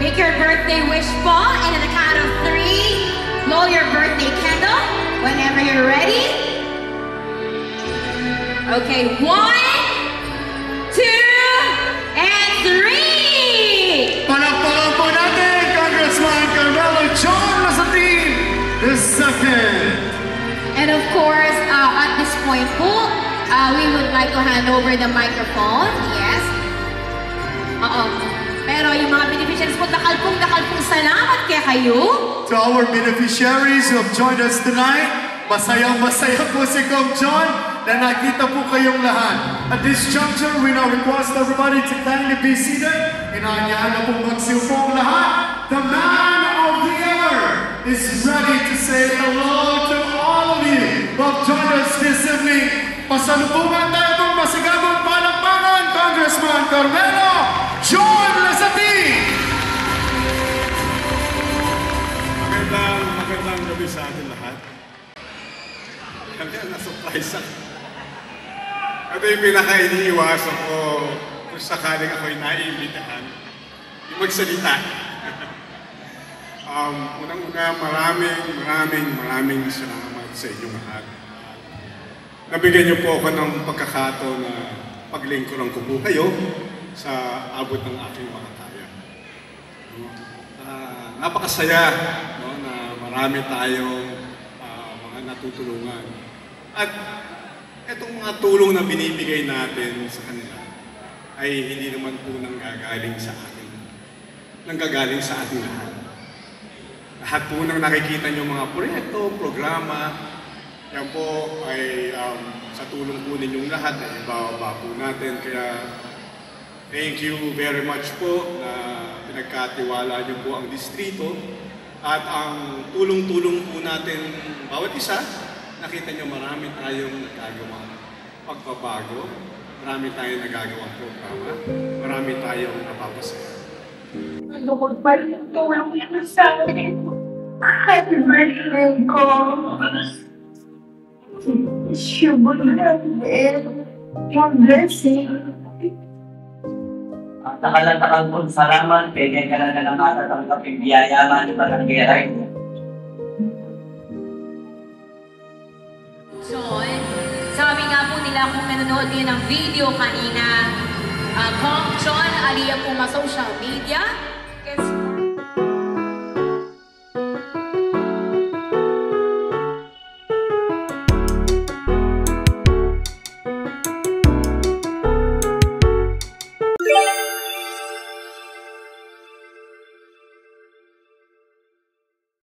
make your birthday wish po, and at the count of 3, blow your birthday candle whenever you're ready. Okay, 1, 2, and 3! Palakpakan po natin, Congressman Carmelo John Lasatin II. And of course, at this point po, we would like to hand over the microphone. Yes. Pero yung mga beneficiaries po, dakal pong salamat kaya kayo. To our beneficiaries who have joined us tonight, masayang-masaya po si Kong John na nakita po kayong lahat. At this juncture, we now request everybody to kindly be seated. Inaanyahan na pong magsiupong lahat. The man of the hour is ready to say hello to all of you who have joined us this evening. Pasalubungan tayo itong masigabong palakpakan, Congressman Carmelo John Lasatin! Magandang gabi sa atin lahat. Kaya na-surprise ako. Ito yung pinaka-iniiwasan ko kung sakaling ako'y naiimbitahan. Yung magsalita. Unang-una, maraming salamat sa inyong lahat. Nabigyan niyo po ako ng pagkakataon na paglingkuran ko po kayo sa abot ng aking makakaya. Napakasaya na marami tayong mga natutulungan. At itong mga tulong na binibigay natin sa kanila ay hindi naman po nanggagaling sa atin. Nanggagaling sa ating lahat. Lahat po nang nakikita niyo mga proyekto, programa, yan po ay sa tulong po ninyong lahat ay ibababa po natin. Kaya thank you very much po na pinagkatiwala niyo po ang distrito at ang tulong-tulong po natin bawat isa. Nakita niyo marami tayong nagagawang pagbabago, marami tayong nagagawang programa, marami tayong napapasaya. Ano ko ba yung tulong niyo sa akin? Happy birthday ko! You would have one blessing. Takal po salamat, pwede ka na ng matatanggap yung biyayaman ng barangay. John, sabi nga po nila kung nanonood niyo ng video kanina, Kong John, aliya po ma social media,